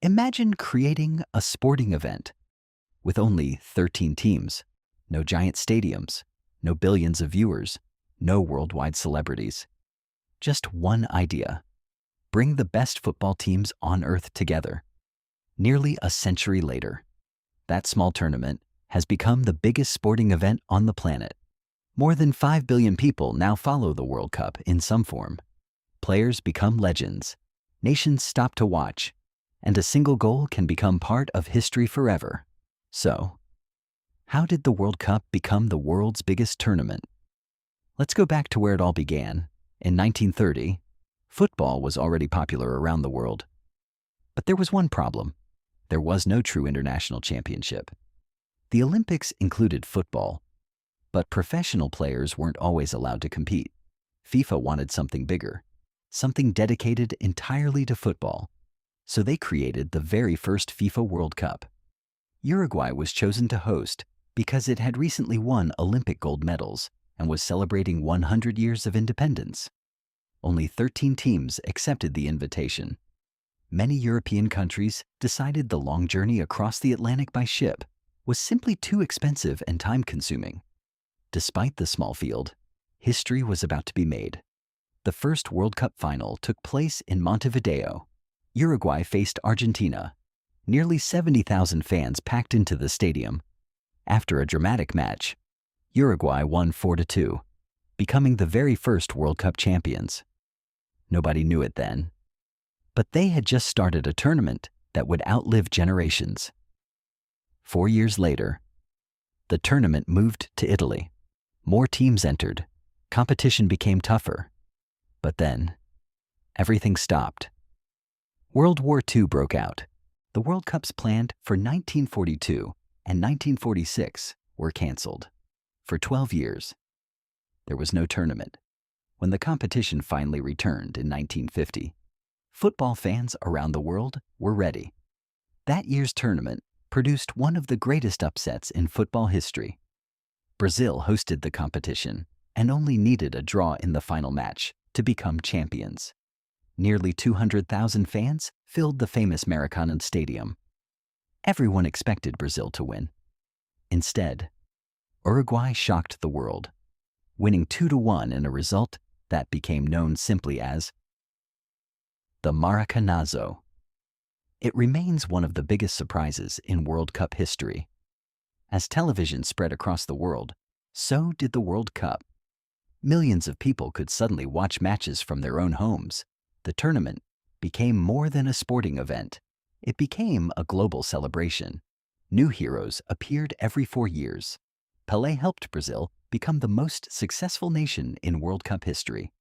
Imagine creating a sporting event with only 13 teams, no giant stadiums, no billions of viewers, no worldwide celebrities. Just one idea: bring the best football teams on earth together. Nearly a century later, that small tournament has become the biggest sporting event on the planet. More than 5 billion people now follow the World Cup in some form. Players become legends, nations stop to watch, and a single goal can become part of history forever. So, how did the World Cup become the world's biggest tournament? Let's go back to where it all began. In 1930, football was already popular around the world. But there was one problem. There was no true international championship. The Olympics included football, but professional players weren't always allowed to compete. FIFA wanted something bigger, something dedicated entirely to football. So they created the very first FIFA World Cup. Uruguay was chosen to host because it had recently won Olympic gold medals and was celebrating 100 years of independence. Only 13 teams accepted the invitation. Many European countries decided the long journey across the Atlantic by ship was simply too expensive and time-consuming. Despite the small field, history was about to be made. The first World Cup final took place in Montevideo. Uruguay faced Argentina. Nearly 70,000 fans packed into the stadium. After a dramatic match, Uruguay won 4-2, becoming the very first World Cup champions. Nobody knew it then, but they had just started a tournament that would outlive generations. 4 years later, the tournament moved to Italy. More teams entered. Competition became tougher. But then, everything stopped. World War II broke out. The World Cups planned for 1942 and 1946 were canceled. For 12 years, there was no tournament. When the competition finally returned in 1950, football fans around the world were ready. That year's tournament produced one of the greatest upsets in football history. Brazil hosted the competition and only needed a draw in the final match to become champions. Nearly 200,000 fans filled the famous Maracanã Stadium. Everyone expected Brazil to win. Instead, Uruguay shocked the world, winning 2-1 in a result that became known simply as the Maracanazo. It remains one of the biggest surprises in World Cup history. As television spread across the world, so did the World Cup. Millions of people could suddenly watch matches from their own homes. The tournament became more than a sporting event. It became a global celebration. New heroes appeared every 4 years. Pelé helped Brazil become the most successful nation in World Cup history.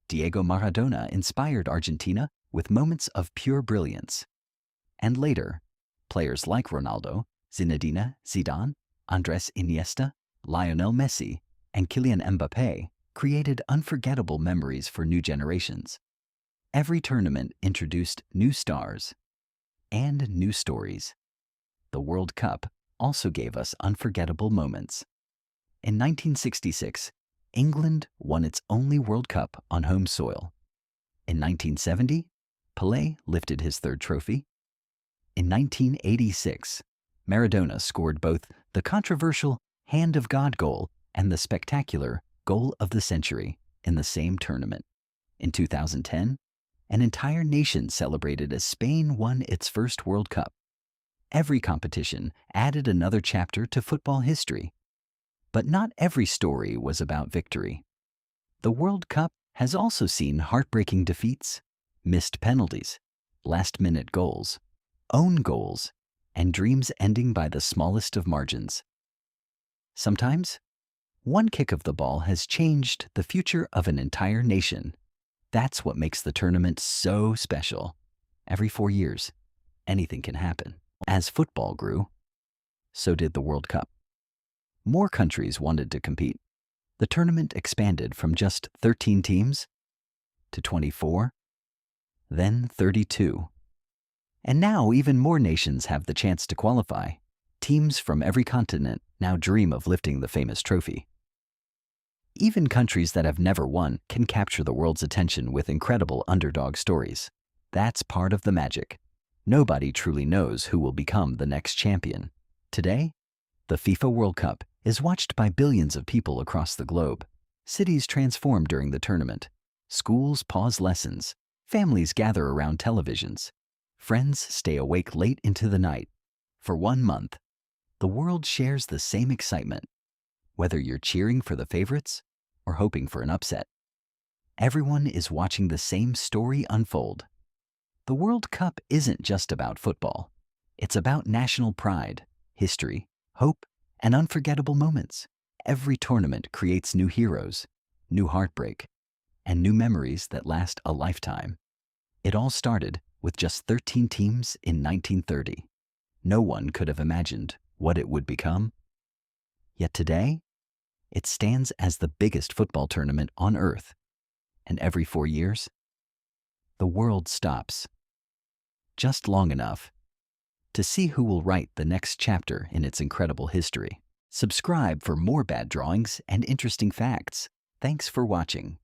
Diego Maradona inspired Argentina with moments of pure brilliance. And later, players like Ronaldo, Zinedine Zidane, Andrés Iniesta, Lionel Messi, and Kylian Mbappé created unforgettable memories for new generations. Every tournament introduced new stars and new stories. The World Cup also gave us unforgettable moments. In 1966, England won its only World Cup on home soil. In 1970, Pelé lifted his third trophy. In 1986, Maradona scored both the controversial Hand of God goal and the spectacular Goal of the Century in the same tournament. In 2010, an entire nation celebrated as Spain won its first World Cup. Every competition added another chapter to football history. But not every story was about victory. The World Cup has also seen heartbreaking defeats, missed penalties, last-minute goals, own goals, and dreams ending by the smallest of margins. Sometimes, one kick of the ball has changed the future of an entire nation. That's what makes the tournament so special. Every 4 years, anything can happen. As football grew, so did the World Cup. More countries wanted to compete. The tournament expanded from just 13 teams to 24, then 32. And now even more nations have the chance to qualify. Teams from every continent now dream of lifting the famous trophy. Even countries that have never won can capture the world's attention with incredible underdog stories. That's part of the magic. Nobody truly knows who will become the next champion. Today, the FIFA World Cup is watched by billions of people across the globe. Cities transform during the tournament. Schools pause lessons. Families gather around televisions. Friends stay awake late into the night. For 1 month, the world shares the same excitement, whether you're cheering for the favorites or hoping for an upset. Everyone is watching the same story unfold. The World Cup isn't just about football. It's about national pride, history, hope, and unforgettable moments. Every tournament creates new heroes, new heartbreak, and new memories that last a lifetime. It all started with just 13 teams in 1930. No one could have imagined what it would become. Yet today, it stands as the biggest football tournament on Earth. And every 4 years, the world stops. Just long enough to see who will write the next chapter in its incredible history. Subscribe for more bad drawings and interesting facts. Thanks for watching.